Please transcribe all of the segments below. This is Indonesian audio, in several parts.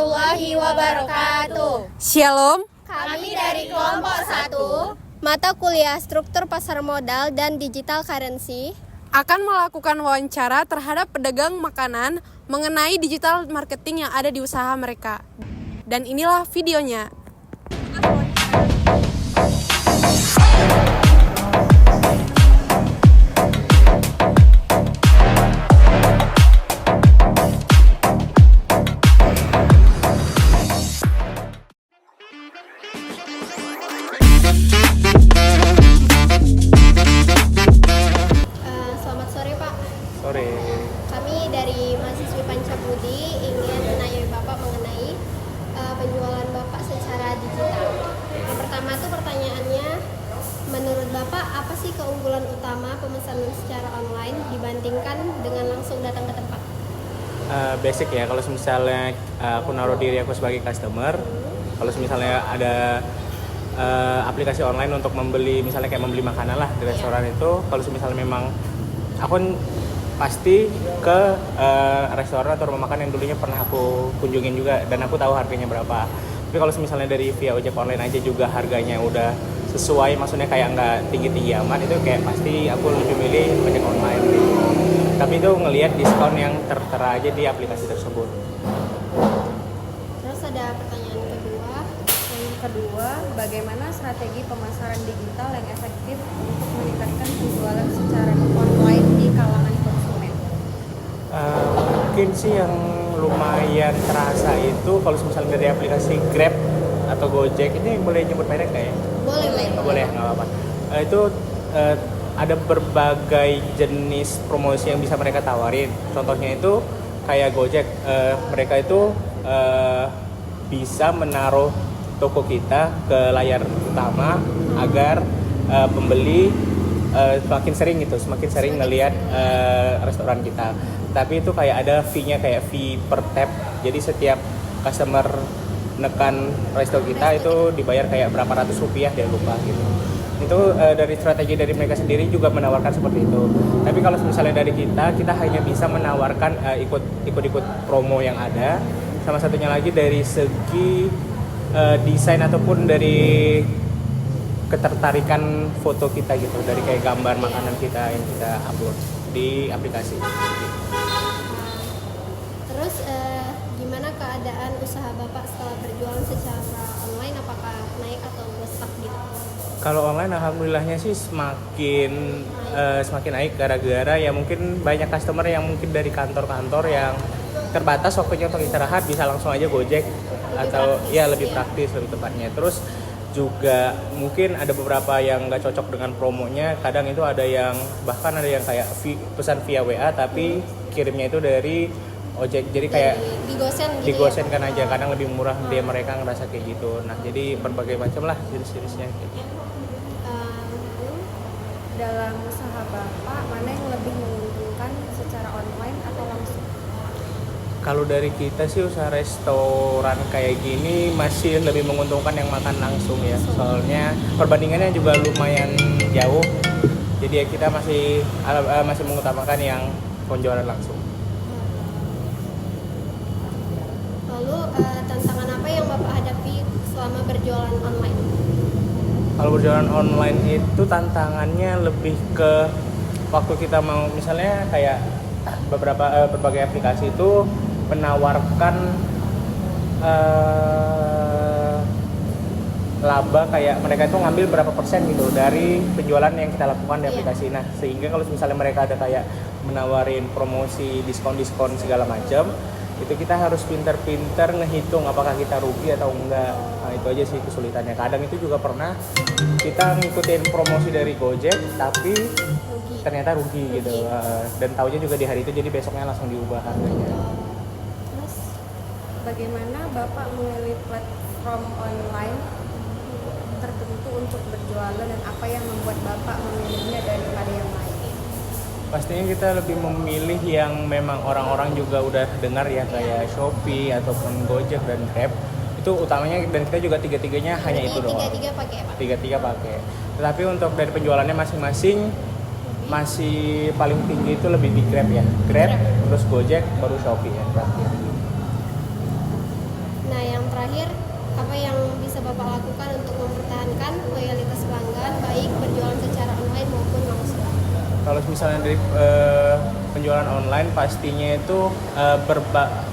warahmatullahi wabarakatuh. Shalom. Kami dari kelompok 1 mata kuliah struktur pasar modal dan digital currency Akan melakukan wawancara terhadap pedagang makanan mengenai digital marketing yang ada di usaha mereka. Dan inilah videonya. Selamat sore Pak. Sore. Kami dari mahasiswi Pancabudi ingin menanyai Bapak mengenai penjualan Bapak secara digital. Yang pertama tuh pertanyaannya, menurut Bapak apa sih keunggulan utama pemesanan secara online dibandingkan dengan langsung datang ke tempat? Basic ya, kalau misalnya aku naruh diri aku sebagai customer, kalau misalnya ada aplikasi online untuk membeli, misalnya kayak membeli makanan lah di restoran itu, kalau misalnya memang aku pasti ke restoran atau rumah makan yang dulunya pernah aku kunjungin juga dan aku tahu harganya berapa. Tapi kalau misalnya dari via ojek online aja juga harganya udah sesuai, maksudnya kayak nggak tinggi-tinggi amat, itu kayak pasti aku lebih milih ojek online gitu. Tapi itu ngelihat diskon yang tertera aja di aplikasi tersebut. Terus ada pertanyaan kedua. Yang kedua, bagaimana strategi pemasaran digital yang efektif untuk meningkatkan penjualan secara online di kalangan konsumen? Mungkin sih yang lumayan terasa itu kalau misalnya dari aplikasi Grab atau Gojek, ini boleh nyebut merek nggak ya? Boleh. Boleh, nggak apa-apa. Itu ada berbagai jenis promosi yang bisa mereka tawarin. Contohnya itu kayak Gojek, mereka itu bisa menaruh toko kita ke layar utama agar pembeli semakin sering ngelihat restoran kita. Tapi itu kayak ada fee-nya, kayak fee per tap. Jadi setiap customer nekan resto kita itu dibayar kayak berapa ratus rupiah, dia lupa gitu. Itu dari strategi dari mereka sendiri juga menawarkan seperti itu. Tapi kalau misalnya dari kita hanya bisa menawarkan ikut promo yang ada. Sama satunya lagi dari segi desain ataupun dari ketertarikan foto kita gitu, dari kayak gambar makanan kita yang kita upload di aplikasi. Terus gimana keadaan usaha Bapak setelah berjualan secara online, apakah naik atau stuck gitu? Kalau online alhamdulillahnya sih semakin naik gara-gara ya mungkin banyak customer yang mungkin dari kantor-kantor yang terbatas waktunya untuk istirahat bisa langsung aja Gojek atau praktis, ya lebih praktis lebih tepatnya. Terus juga mungkin ada beberapa yang nggak cocok dengan promonya, kadang itu ada yang bahkan ada yang kayak pesan via WA tapi kirimnya itu dari ojek, jadi kayak digosenkan aja, kadang lebih murah, dia mereka ngerasa kayak gitu. Nah jadi berbagai macam lah jenis-jenisnya kayak gitu. Dalam usaha Bapak, mana yang lebih menguntungkan secara online atau langsung? Kalau dari kita sih usaha restoran kayak gini masih lebih menguntungkan yang makan langsung ya, soalnya perbandingannya juga lumayan jauh, jadi ya kita masih mengutamakan yang penjualan langsung. Lalu tantangan apa yang Bapak hadapi selama berjualan online? Kalau berjualan online itu tantangannya lebih ke waktu kita mau, misalnya kayak berbagai aplikasi itu menawarkan laba, kayak mereka itu ngambil berapa persen gitu dari penjualan yang kita lakukan di aplikasi. Nah sehingga kalau misalnya mereka ada kayak menawarin promosi, diskon segala macam, itu kita harus pintar-pintar ngehitung apakah kita rugi atau enggak. Nah itu aja sih kesulitannya. Kadang itu juga pernah kita ngikutin promosi dari Gojek tapi ternyata rugi gitu, dan taunya juga di hari itu, jadi besoknya langsung diubah harganya. Terus bagaimana Bapak memilih platform online tertentu untuk berjualan dan apa yang membuat Bapak memilihnya daripada yang lain? Pastinya kita lebih memilih yang memang orang-orang juga udah dengar ya, kayak Shopee ataupun Gojek dan Grab. Itu utamanya, dan kita juga tiga-tiganya hanya itu doang. Tiga-tiga pakai. Tetapi untuk dari penjualannya masing-masing masih paling tinggi itu lebih di Grab ya. Grab, terus Gojek, baru Shopee ya terakhir. Nah, yang terakhir, apa yang bisa Bapak lakukan untuk mempertahankan loyalitas pelanggan baik berjualan secara online maupun langsung? Kalau misalnya dari penjualan online pastinya itu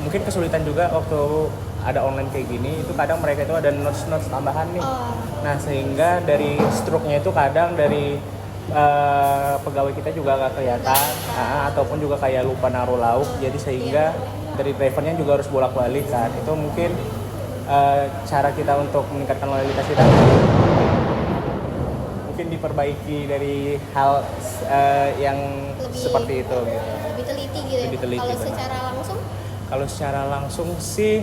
mungkin kesulitan juga waktu ada online kayak gini, itu kadang mereka itu ada notes tambahan nih. Oh, Nah, sehingga dari struknya itu kadang dari pegawai kita juga nggak kelihatan, ataupun juga kayak lupa naruh lauk, jadi sehingga dari drivernya juga harus bolak-balik kan. Itu mungkin cara kita untuk meningkatkan loyalitas kita mungkin diperbaiki dari hal yang seperti itu gitu. lebih teliti gitu Lebih ya. teliti, Kalau benar. secara langsung, Kalau secara langsung sih,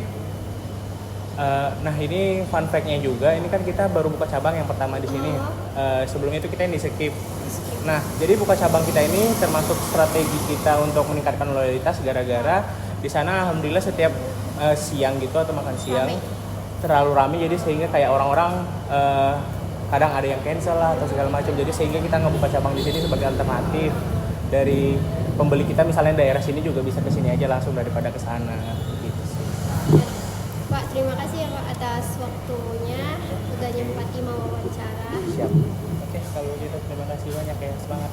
nah ini fun fact-nya juga, ini kan kita baru buka cabang yang pertama di sini. Sebelumnya itu kita yang di skip. Nah, jadi buka cabang kita ini termasuk strategi kita untuk meningkatkan loyalitas gara-gara di sana alhamdulillah setiap siang gitu atau makan siang terlalu ramai, jadi sehingga kayak orang-orang kadang ada yang cancel lah atau segala macam. Jadi sehingga kita ngebuka cabang di sini sebagai alternatif dari pembeli kita, misalnya daerah sini juga bisa ke sini aja langsung daripada ke sana gitu sih. Pak, terima kasih ya Pak atas waktunya udah nyempati mau wawancara. Siap. Oke, kalau gitu terima kasih banyak ya, semangat.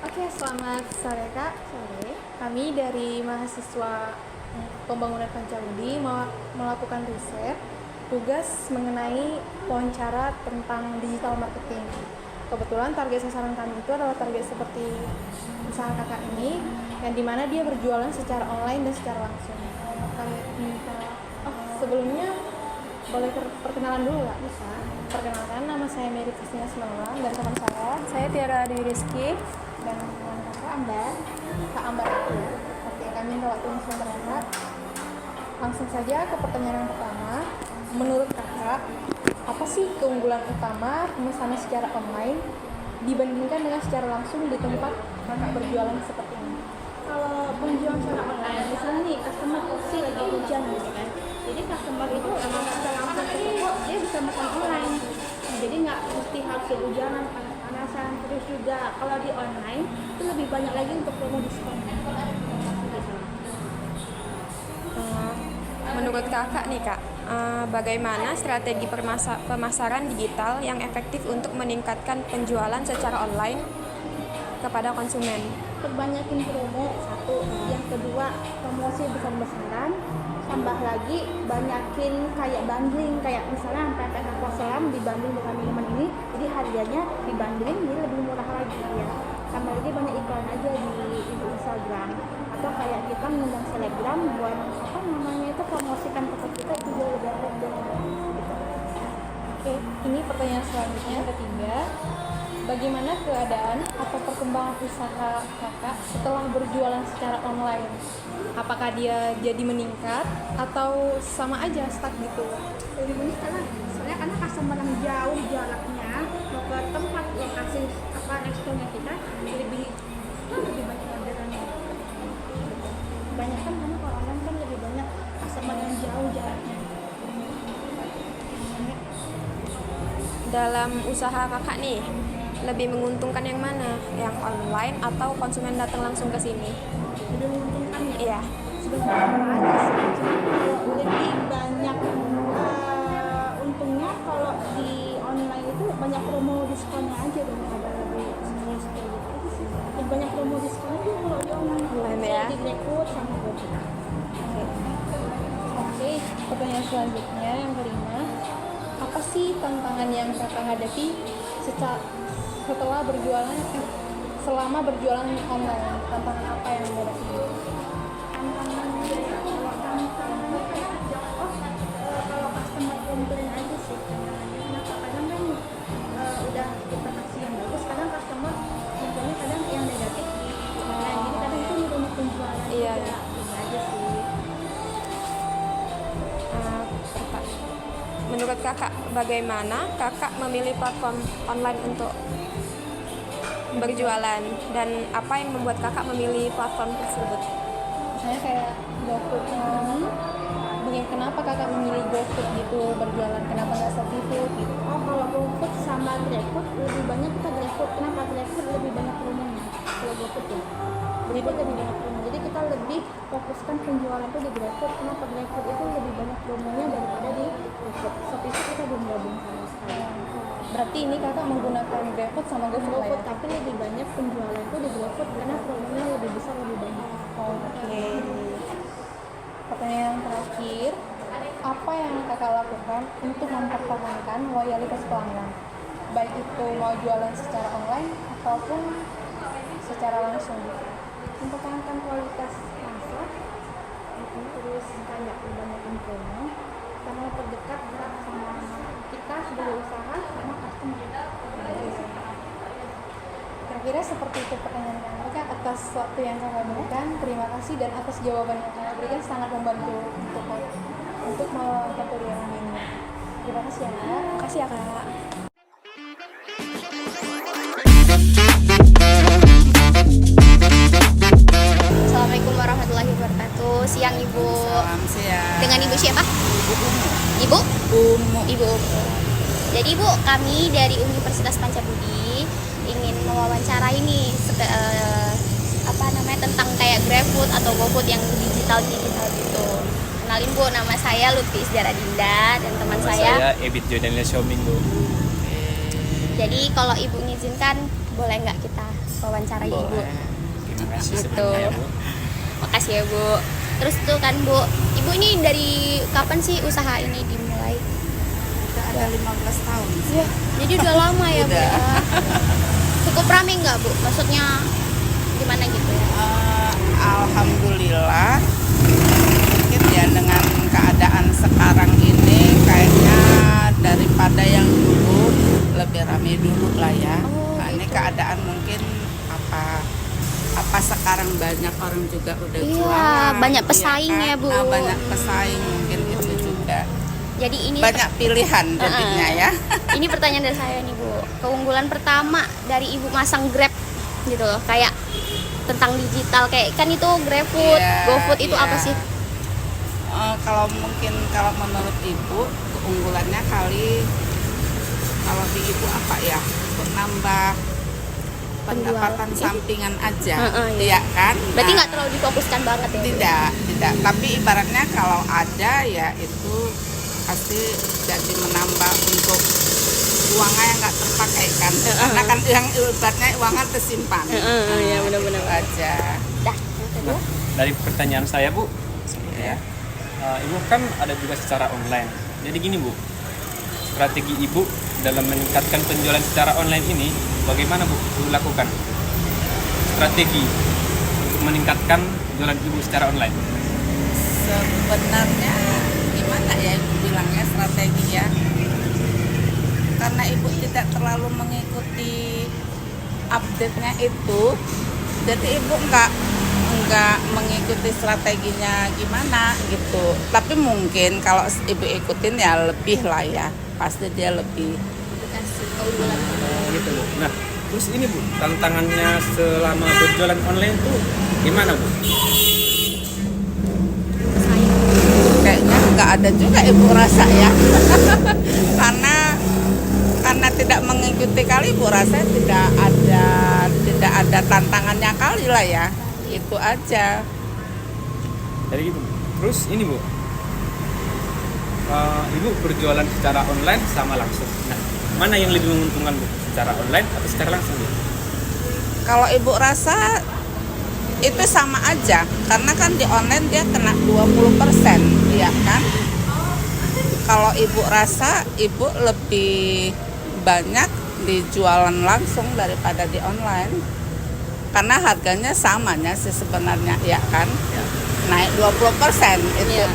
Oke, selamat sore Kak. Sore. Kami dari mahasiswa Pembangunan Pancabudi melakukan riset tugas mengenai wawancara tentang digital marketing. Kebetulan target sasaran kami itu adalah target seperti usaha kakak ini, yang dimana dia berjualan secara online dan secara langsung. Kami minta, sebelumnya boleh perkenalan dulu nggak? Bisa. Perkenalkan, nama saya Mary Kristina Semelang dan teman saya Tiara Dwi Rizky dan teman kakak Ambar. Kak Ambar itu ya. Oke, kami mewakili sebentar. Langsung saja ke pertanyaan yang pertama. Menurut kakak, apa sih keunggulan utama pemesanan secara online dibandingkan dengan secara langsung di tempat kakak berjualan seperti ini? Kalau penjualan secara online, misalnya nih customer pasti lagi hujan gitu kan, jadi customer itu emang bisa langsung ke toko, dia bisa pesan online. Nah, jadi nggak mesti harus kehujanan, panas-panasan. Terus juga kalau di online itu lebih banyak lagi untuk promo diskon gitu. Menurut kakak nih kak, bagaimana strategi pemasaran digital yang efektif untuk meningkatkan penjualan secara online kepada konsumen? Perbanyakin promo satu, yang kedua promosi besar-besaran, tambah lagi banyakin kayak bundling, kayak misalnya PPS Aqua Selam dibanding dengan minuman ini, jadi harganya dibanding jadi lebih murah lagi ya. Tambah lagi banyak iklan aja di Instagram, atau kayak kita mengundang selebgram buat apa namanya itu promosikan toko kita, itu jauh lebih efektif gitu. Oke, ini pertanyaan selanjutnya ketiga. Bagaimana keadaan atau perkembangan usaha kakak setelah berjualan secara online? Apakah dia jadi meningkat atau sama aja stuck gitu? Lebih banyak karena customer yang jauh jaraknya mau ke tempat lokasi apa restorannya kita lebih banyak orderannya. Banyak kan karena kalau online kan lebih banyak customer yang jauh jaraknya. Dalam usaha kakak nih, lebih menguntungkan yang mana? Yang online atau konsumen datang langsung ke sini? Lebih menguntungkan ya. Iya. Sebenarnya sama aja sih, cuma kalau lebih banyak untungnya kalau di online itu banyak promo diskonnya aja daripada lebih serius kayak gitu aja sih. Lebih banyak promo diskonnya tuh kalau di online. Online ya. Di GrabFood sama GoFood. Oke, pertanyaan selanjutnya yang kelima. Apa sih tantangan yang kakak hadapi setelah berjualan selama berjualan online? Tantangan apa yang dihadapi? Kalau customer komplain aja sih kenapa kadang kan udah kita kasih yang bagus, kadang customer komplainnya kadang yang negatif di online, jadi kadang itu banyak penjualan Iya. juga. Ini aja sih. Menurut kakak, bagaimana kakak memilih platform online untuk berjualan dan apa yang membuat kakak memilih platform tersebut? Misalnya kayak GoFood kenapa kakak memilih GoFood gitu berjualan, kenapa nggak ShopeeFood gitu? Oh, kalau GoFood sama GrabFood lebih banyak kita GrabFood. Kenapa GrabFood lebih banyak promonya? kalau GoFood ya. GoFood lebih banyak promo. Jadi kita lebih fokuskan penjualan itu di GrabFood. Kenapa GrabFood itu lebih banyak promonya daripada di GoFood. Shopee itu kita belum gabung sama sekali. Berarti ini kakak menggunakan GrabFood sama GoFood lah ya? Tapi lebih banyak penjualan itu di GrabFood karena promonya lebih besar, lebih banyak. Oke. Pertanyaan terakhir, apa yang kakak lakukan untuk mempertahankan loyalitas pelanggan? Baik itu mau jualan secara online ataupun secara langsung gitu. Mempertahankan kualitas masa, terus kayak banyakin promo, sama terdekat sama kita sebagai usaha sama customer. Kira-kira seperti itu pertanyaan kakak. Atas waktu yang kakak berikan, terima kasih, dan atas jawaban yang kakak berikan sangat membantu untuk melakukan kuliah ini. Terima kasih ya kak. Terima kasih ya kak. Assalamualaikum warahmatullahi wabarakatuh. Siang Ibu. Salam siang. Dengan Ibu siapa? Ibu? Ibu Umu. Jadi Ibu, kami dari Universitas Pancabudi ingin mewawancarai nih tentang kayak GrabFood atau GoFood yang digital gitu. Kenalin Bu, nama saya Lutfi Isdara Dinda dan teman saya Ebit Jordanlia Xiaoming, Bu. Jadi kalau Ibu mengizinkan, boleh nggak kita wawancarai Ibu? Terima kasih Gitu. sebelumnya ya, Bu. Makasih ya Bu. Terus tuh kan Bu, Ibu ini dari kapan sih usaha ini dimulai? Udah ada 15 tahun. Iya. Jadi udah lama ya Bu. Ya? Cukup rame nggak Bu? Maksudnya gimana gitu ya? Alhamdulillah. Mungkin ya dengan keadaan sekarang ini kayaknya daripada yang dulu lebih rame dulu lah ya. Nah, ini keadaan mungkin apa sekarang banyak orang juga udah Iya, jualan. banyak gitu pesaing ya, Bu. Nah, banyak pesaing mungkin itu juga. Jadi ini Banyak pilihan jadinya ya. Ini pertanyaan dari saya nih Bu. Keunggulan pertama dari Ibu masang Grab gitu loh, kayak tentang digital, kayak kan itu GrabFood, Iya, GoFood itu iya. apa sih? Kalau menurut Ibu keunggulannya kalau di Ibu apa ya, untuk nambah pendapatan Penjual. sampingan aja, Iya. iya kan? Berarti Nah, nggak terlalu difokuskan banget ya Bu? tidak. Tapi ibaratnya kalau ada ya itu pasti jadi menambah untuk uangnya yang nggak terpakai kan, karena kan yang ibaratnya uangnya tersimpan. Iya, benar-benar. Itu aja. Dah, yang kedua. Dari pertanyaan saya Bu, ya, Ibu kan ada juga secara online. Jadi gini Bu, strategi Ibu dalam meningkatkan penjualan secara online ini bagaimana Bu lakukan? Strategi untuk meningkatkan penjualan Ibu secara online. Sebenarnya gimana ya Ibu bilangnya strategi ya, karena Ibu tidak terlalu mengikuti update-nya itu, jadi Ibu nggak mengikuti strateginya gimana gitu. Tapi mungkin kalau Ibu ikutin ya lebih lah ya, pasti dia lebih. Gitu Bu. Nah, terus ini Bu, tantangannya selama berjualan online tuh gimana Bu? Kayaknya nggak ada juga Ibu rasa ya. karena tidak mengikuti kali Ibu rasa tidak ada tantangannya kali lah ya, itu aja. Jadi gitu. Terus ini Bu, Ibu berjualan secara online sama langsung. Nah, mana yang lebih menguntungkan Bu? Secara online atau secara langsung Bu? Kalau Ibu rasa itu sama aja, karena kan di online dia kena 20%, ya kan? Kalau Ibu rasa Ibu lebih banyak di jualan langsung daripada di online, karena harganya samanya sih sebenarnya, ya kan? Naik 20% itu Iya,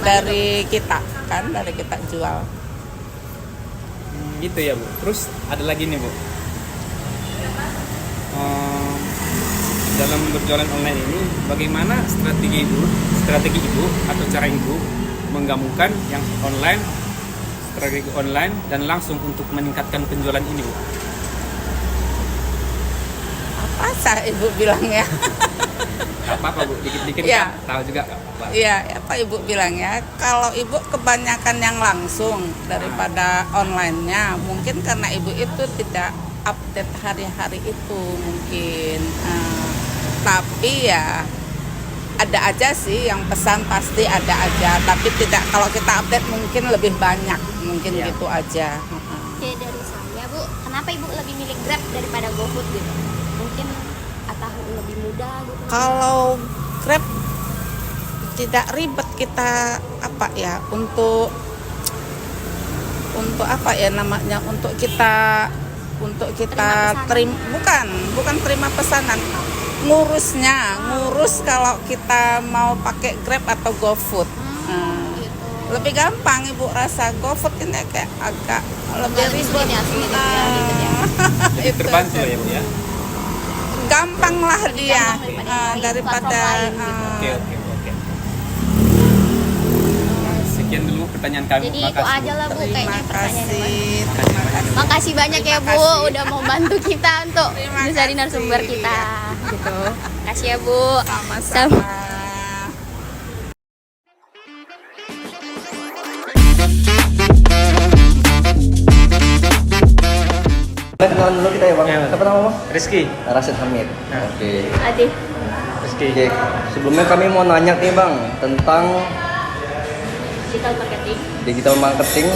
dari kita kan, dari kita jual. Gitu ya Bu. Terus ada lagi nih Bu, dalam berjualan online ini bagaimana strategi Ibu atau cara Ibu menggabungkan yang strategi online dan langsung untuk meningkatkan penjualan ini Bu? Apa sah Ibu bilangnya? Gak apa-apa Bu, dikit-dikit Ya. kan tahu juga gak apa-apa. Iya, apa Ibu bilangnya? Kalau Ibu kebanyakan yang langsung daripada online-nya, mungkin karena Ibu itu tidak update hari-hari itu mungkin. Tapi ya ada aja sih yang pesan, pasti ada aja. Tapi tidak, kalau kita update mungkin lebih banyak, mungkin gitu aja. Oke, dari saya Bu, kenapa Ibu lebih milih Grab daripada GoFood gitu? Mungkin atau lebih mudah gitu? Kalau Grab tidak ribet kita apa ya, untuk apa ya namanya, untuk kita terima, bukan terima pesanan, ngurus kalau kita mau pakai Grab atau GoFood. Lebih gampang Ibu rasa. GoFood ini kayak agak lebih ribet. Jadi terbantu ya Bu ya. Gampang lah dia daripada Oke. Sekian dulu pertanyaan kami. Jadi itu aja lah Bu kayaknya pertanyaannya. terima kasih. Makasih banyak ya Bu udah mau bantu kita untuk mencari narasumber kita gitu. Makasih ya Bu. Sama-sama. Kenalan dulu kita ya Bang. Siapa nama Bang? Rizky. Rasid Hamid. Oke. Adi. Rizky. Oke. Sebelumnya kami mau nanya nih Bang tentang digital marketing.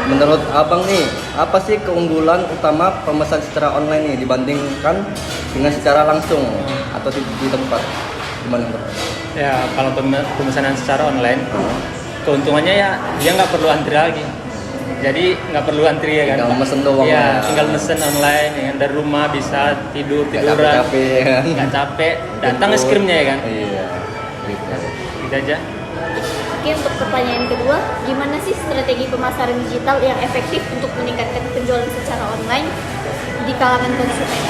Menurut Abang nih, apa sih keunggulan utama pemesan secara online nih dibandingkan dengan secara langsung atau di tempat? Gimana menurut? Ya, kalau pemesanan secara online, keuntungannya ya dia nggak perlu antri lagi. Jadi nggak perlu antri ya kan? Tinggal mesen doang. Ya, tinggal mesen online ya kan? Dari rumah bisa tiduran, capek ya kan? nggak capek, datang es krimnya ya kan? Iya. Gitu aja. Oke, untuk pertanyaan kedua, gimana sih strategi pemasaran digital yang efektif untuk meningkatkan penjualan secara online di kalangan konsumen?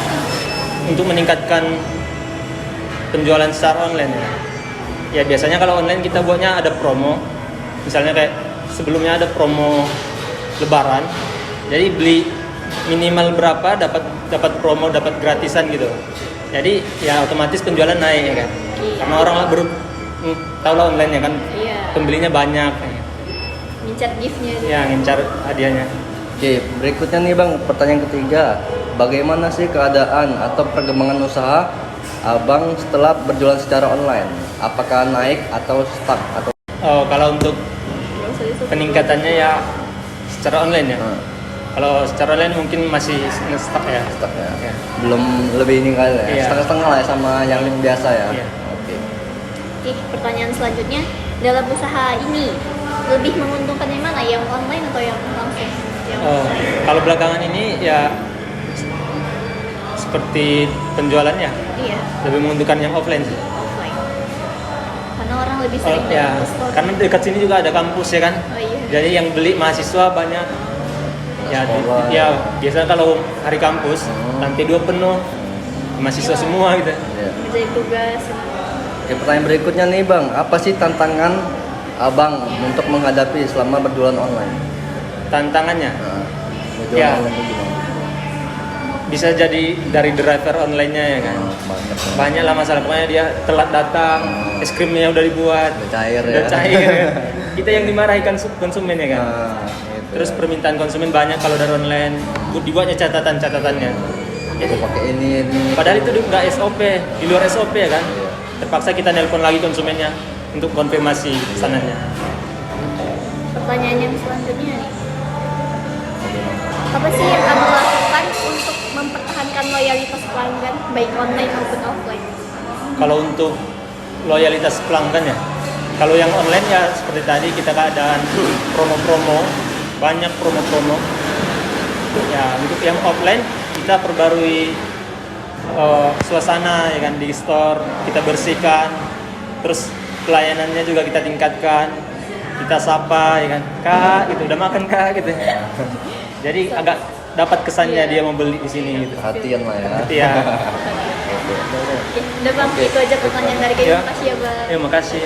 Untuk meningkatkan penjualan secara online ya biasanya kalau online kita buatnya ada promo, misalnya kayak sebelumnya ada promo lebaran, jadi beli minimal berapa dapat promo, dapat gratisan gitu, jadi ya otomatis penjualan naik ya kan, karena orang baru tahu lah online ya kan, pembelinya banyak, Ngincar giftnya gitu. ya ngincar hadiahnya. Oke, berikutnya nih Bang, pertanyaan ketiga. Bagaimana sih keadaan atau perkembangan usaha Abang setelah berjualan secara online? Apakah naik atau stuck atau Kalau untuk peningkatannya ya secara online ya. Kalau secara online mungkin masih stuck ya. stuck ya? Belum lebih ini kali ya? Iya. Setengah-setengah lah ya sama yang biasa ya? Iya. Oke. Oke, pertanyaan selanjutnya, dalam usaha ini lebih menguntungkan yang mana, yang online atau yang langsung? Kalau belakangan ini ya seperti penjualannya Iya, lebih menguntungkan yang offline sih. offline. Karena orang lebih sering Ya, datang ke store. karena dekat sini juga ada kampus ya kan. Oh iya. Jadi yang beli mahasiswa banyak. Ya, ya biasanya kalau hari kampus lantai 2 penuh mahasiswa semua gitu. Ngerjain tugas. Oke, pertanyaan berikutnya nih Bang, apa sih tantangan Abang untuk menghadapi selama berjualan online? Tantangannya Berjualan Ya. online itu gimana? bisa jadi dari driver online-nya ya kan. Banyak lah masalah, pokoknya dia telat datang, es krimnya udah dibuat, Udah cair ya? udah cair. Kita yang dimarahi konsumen ya kan. Gitu. Terus permintaan konsumen banyak kalau dari online, dibuatnya catatannya. Jadi pakai ini. Padahal itu nggak SOP, di luar SOP ya kan. Terpaksa kita nelpon lagi konsumennya untuk konfirmasi pesanannya. Pertanyaan yang selanjutnya nih, apa sih yang kamu lakukan untuk mempertahankan loyalitas pelanggan baik online maupun offline? Kalau untuk loyalitas pelanggan ya, kalau yang online ya seperti tadi kita keadaan promo-promo, banyak promo-promo. Ya untuk yang offline kita perbarui suasana ya kan, di store kita bersihkan, terus pelayanannya juga kita tingkatkan, kita sapa ya kan, Kak gitu, udah makan Kak gitu. Jadi agak dapat kesannya dia mau beli di sini gitu. Perhatian lah ya. Iya. Udah Bang, itu aja pertanyaan dari kita. Ya. Makasih ya Bang. Ya makasih.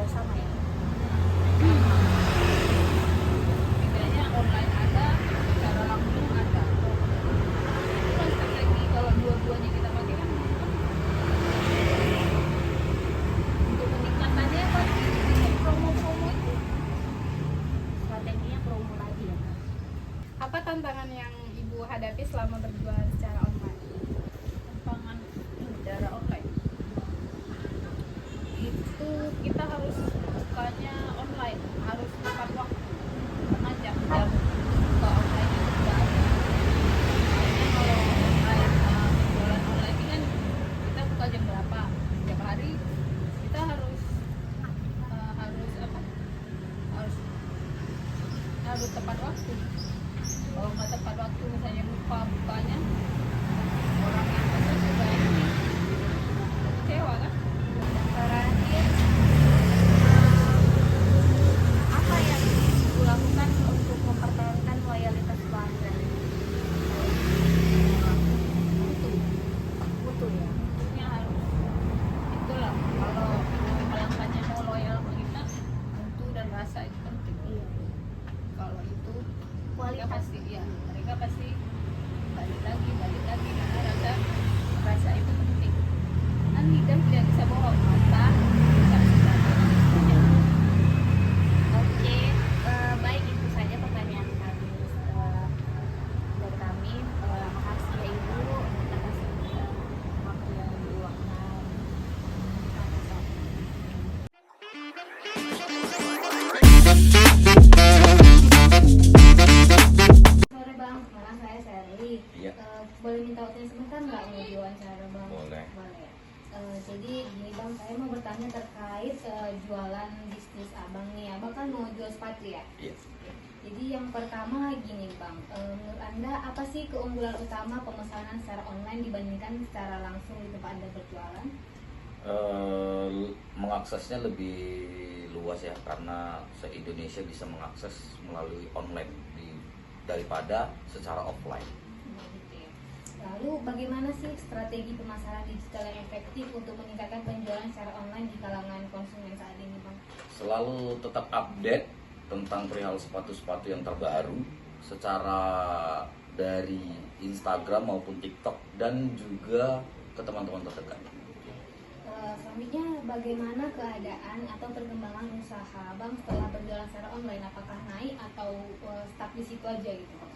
sama ya. Bedanya online ada, secara langsung ada. Terus strategi kalau dua-duanya kita pakai kan untuk meningkatannya pasti promo-promo itu strateginya promo lagi ya. Apa tantangan yang Ibu hadapi selama berjualan secara online? Tantangan secara online itu kita harus bukanya online, harus tepat waktu karena jam-jam buka online itu juga ada. Biasanya kalau online penjualan online ini kan kita buka jam berapa setiap hari, kita harus harus tepat waktu. Kalau nggak tepat waktu misalnya bukanya orang yang pesan juga ini kecewa kan. Terakhir apa yang Ibu lakukan untuk mempertahankan loyalitas pelanggan? Mutu ya, mutunya harus itulah. Kalau pelanggannya mau loyal ke kita, mutu dan rasa itu penting. Kalau itu mereka pasti balik lagi karena rasa itu penting. Kan lidah tidak bisa bohong, mata bisa sebagainya. Oke, baik itu saja pertanyaan kami dari kami. Makasih ya Ibu atas waktu yang diluangkan. Sore Bang, nama saya Sally. Iya. Boleh minta waktunya sebentar nggak mau diwawancara Bang? Boleh. Boleh. Jadi gini Bang, saya mau bertanya terkait jualan bisnis Abang nih. Abang kan mau jual sepatu ya? Iya. Jadi yang pertama gini Bang, menurut Anda apa sih keunggulan utama pemesanan secara online dibandingkan secara langsung di tempat Anda berjualan? Mengaksesnya lebih luas ya, karena se-Indonesia bisa mengakses melalui online daripada secara offline. Lalu bagaimana sih strategi pemasaran digital yang efektif untuk meningkatkan penjualan secara online di kalangan konsumen saat ini Bang? Selalu tetap update tentang perihal sepatu-sepatu yang terbaru secara dari Instagram maupun TikTok dan juga ke teman-teman terdekat. Selanjutnya bagaimana keadaan atau perkembangan usaha Bang setelah berjualan secara online? Apakah naik atau stuck di situ aja gitu Bang?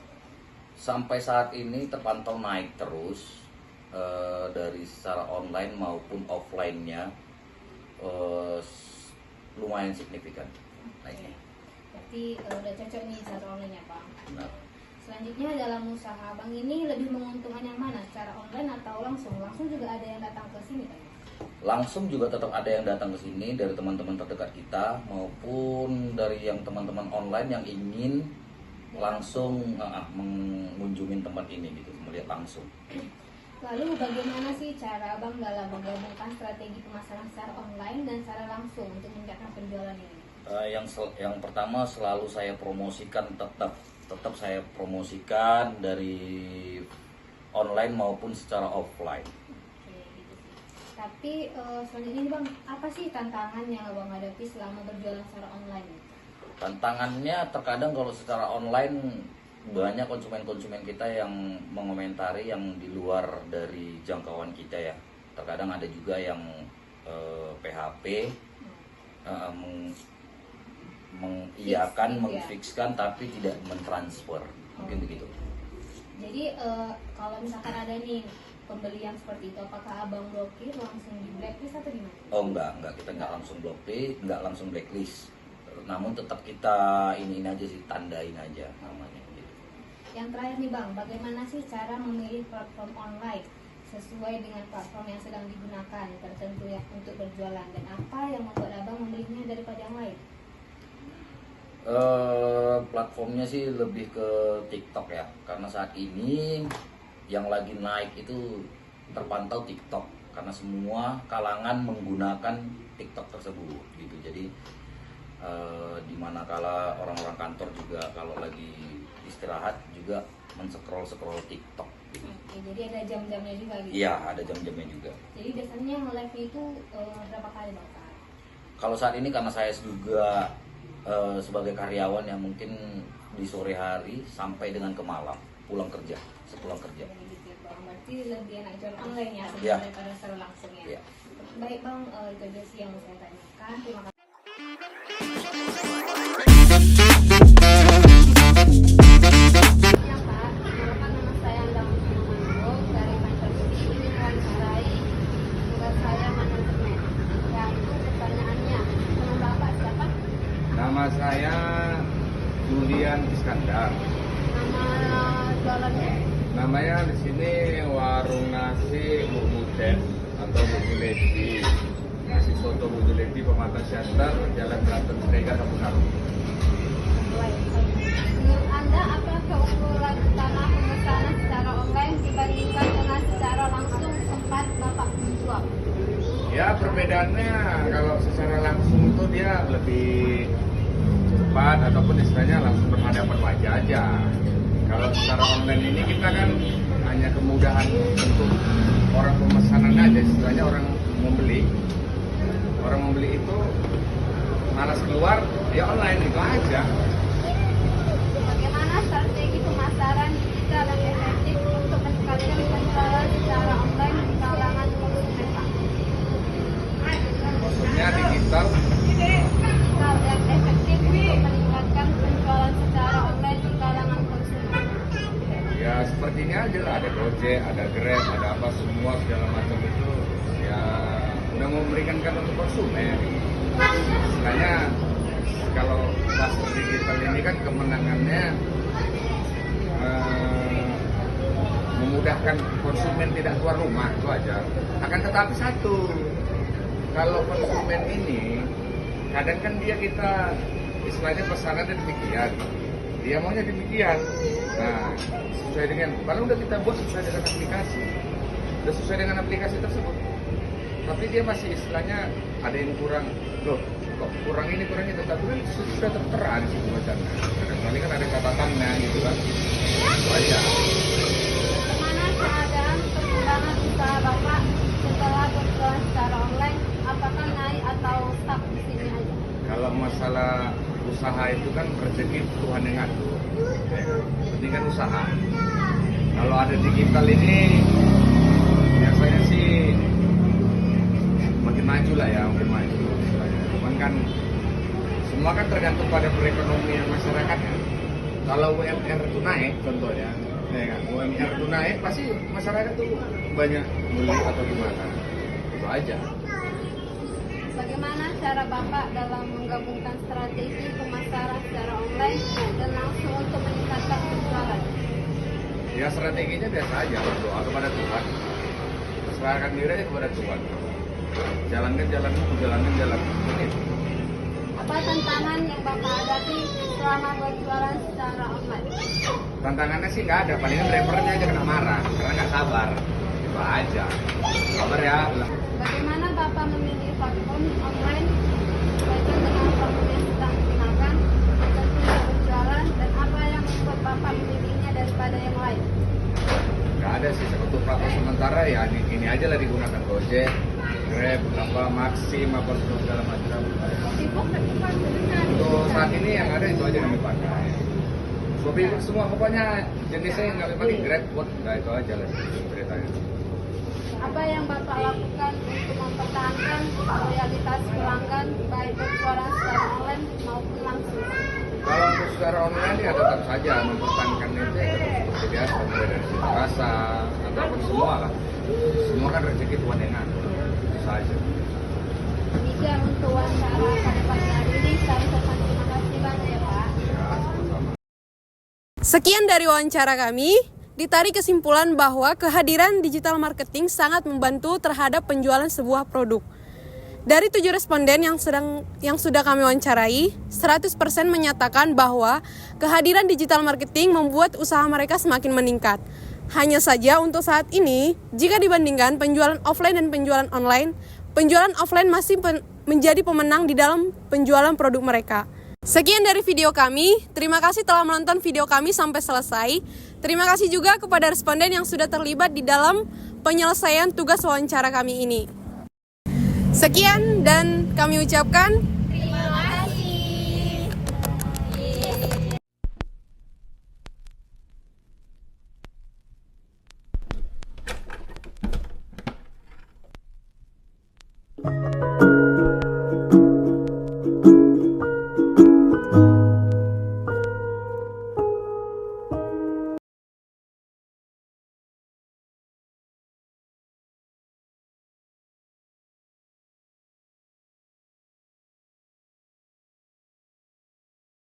Sampai saat ini terpantau naik terus dari secara online maupun offline-nya lumayan signifikan naiknya. Berarti udah cocok nih secara online ya Bang. Benar. Selanjutnya dalam usaha Bang ini lebih menguntungkan yang mana? Secara online atau langsung? Langsung juga ada yang datang ke sini kan? Langsung juga tetap ada yang datang ke sini dari teman-teman terdekat kita maupun dari yang teman-teman online yang ingin langsung mengunjungi tempat ini gitu, melihat langsung. Lalu bagaimana sih cara Abang dalam menggabungkan strategi pemasaran secara online dan secara langsung untuk meningkatkan penjualan ini? Yang pertama selalu saya promosikan, tetap saya promosikan dari online maupun secara offline. Tapi selanjutnya ini Bang, apa sih tantangan yang Abang hadapi selama berjualan secara online? Tantangannya terkadang kalau secara online banyak konsumen-konsumen kita yang mengomentari yang di luar dari jangkauan kita ya. Terkadang ada juga yang PHP, mengiyakan, memfikskan tapi tidak mentransfer, mungkin begitu. Jadi kalau misalkan ada nih pembelian seperti itu, apakah Abang blokir langsung di blacklist atau gimana? Oh enggak, kita nggak langsung blokir, nggak langsung blacklist. Namun tetap kita iniin aja sih, tandain aja namanya gitu. Yang terakhir nih Bang, bagaimana sih cara memilih platform online sesuai dengan platform yang sedang digunakan tertentu ya untuk berjualan, dan apa yang membuat Abang memilihnya daripada yang lain? Platformnya sih lebih ke TikTok ya, karena saat ini yang lagi naik itu terpantau TikTok karena semua kalangan menggunakan TikTok tersebut gitu. Jadi di mana kala orang-orang kantor juga kalau lagi istirahat juga men-scroll TikTok gitu. Oke, jadi ada jam-jamnya juga gitu? Iya, ada jam-jamnya juga. Jadi biasanya yang live itu berapa kali Bang? Kalau saat ini karena saya juga sebagai karyawan yang mungkin di sore hari sampai dengan ke malam pulang kerja, sepulang kerja. Berarti lebih enak jual online ya Iya. daripada secara langsung ya. Iya. Baik Bang, itu aja sih yang saya tanyakan. Terima kasih. Ya Pak, perkenalkan nama saya Andang Manurung dari Pancabudi. Ini mewawancarai tugas saya manajemen. Yaitu pertanyaannya, nama Bapak siapa? Nama saya Julian Iskandar. Nama jualannya? Namanya di sini warung nasi Bu Budet atau Bu Juledi. Nasi soto Bu Juledi Pematang Siantar, Jalan Belaten Srega, Kampung Harum. Menurut Anda, apa keunggulan utama pemesanan secara online dibandingkan dengan secara langsung tempat Bapak menjual? Ya perbedaannya kalau secara langsung itu dia lebih cepat ataupun istilahnya langsung berhadapan wajah aja. Kalau secara online ini kita kan hanya kemudahan untuk orang pemesanan aja, istilahnya orang membeli. Orang membeli itu malas keluar, ya online itu aja. Bagaimana strategi pemasaran digital yang efektif untuk meningkatkan penjualan secara online di kalangan konsumen Pak? Maksudnya digital Yang efektif untuk meningkatkan penjualan secara online di kalangan konsumen. ya seperti ini aja lah, ada Gojek, ada Grab, ada apa semua segala macam itu ya udah memberikan kan untuk konsumen. Istilahnya kalau pasar digital ini kan kemenangannya memudahkan konsumen tidak keluar rumah, itu aja. Akan tetapi satu, kalau konsumen ini kadang kan kita istilahnya pesanannya demikian, dia maunya demikian. Nah, sesuai dengan kalau udah kita buat sesuai dengan aplikasi, udah sesuai dengan aplikasi tersebut, tapi dia masih istilahnya ada yang kurang, loh kok kurang ini kurang itu, tapi kan sudah tertera di situ bacanya. Kecuali kan ada catatannya gitu kan, itu aja. Bagaimana keadaan perkembangan usaha Bapak setelah berjualan secara online? Apakah naik atau stuck di sini aja? Kalau masalah usaha itu kan rezeki Tuhan yang ngatur. Penting kan usaha. Kalau ada digital ini biasanya sih makin maju lah ya, makin maju. Cuman kan semua kan tergantung pada perekonomian masyarakat ya. Kalau UMR itu naik contohnya, ya kan? UMR itu naik pasti masyarakat tuh banyak beli atau gimana. Itu aja. Bagaimana cara Bapak dalam menggabungkan strategi pemasaran secara online dan langsung untuk meningkatkan penjualan? Ya strateginya biasa aja, berdoa kepada Tuhan. Serahkan diri aja kepada Tuhan. Jalankan jalanmu, jalankan jalanmu. Begitu. Apa tantangan yang Bapak hadapi selama berjualan secara online? Tantangannya sih nggak ada, palingan drivernya aja kena marah karena nggak sabar. Itu aja. Sabar ya. Bagaimana Bapak memilih platform online berkaitan dengan platform yang sedang digunakan untuk berjualan dan apa yang membuat Bapak memilihnya daripada yang lain? Nggak ada sih, untuk platform sementara ya ini aja lah digunakan Gojek, Grab, apa Maxim, apa segala macam. Untuk saat ini yang ada itu aja yang dipakai. Shopee semua pokoknya jenisnya yang kami pakai Grab, nah itu aja lah ceritanya. Apa yang Bapak lakukan untuk mempertahankan loyalitas pelanggan baik berjualan secara online maupun langsung? Kalau untuk secara online ya tetap saja mempertahankan itu ya tetap seperti biasa, mulai dari cita rasa ataupun semua lah. Semua kan rezeki Tuhan yang ngatur, itu saja. Demikian untuk wawancara pada pagi hari ini. Saya ucapkan terima kasih banyak ya Pak. Ya, sama-sama. Sekian dari wawancara kami. Ditarik kesimpulan bahwa kehadiran digital marketing sangat membantu terhadap penjualan sebuah produk. Dari 7 responden yang sudah kami wawancarai, 100% menyatakan bahwa kehadiran digital marketing membuat usaha mereka semakin meningkat. Hanya saja untuk saat ini, jika dibandingkan penjualan offline dan penjualan online, penjualan offline masih menjadi pemenang di dalam penjualan produk mereka. Sekian dari video kami, terima kasih telah menonton video kami sampai selesai. Terima kasih juga kepada responden yang sudah terlibat di dalam penyelesaian tugas wawancara kami ini. Sekian dan kami ucapkan Terima kasih. Yeay.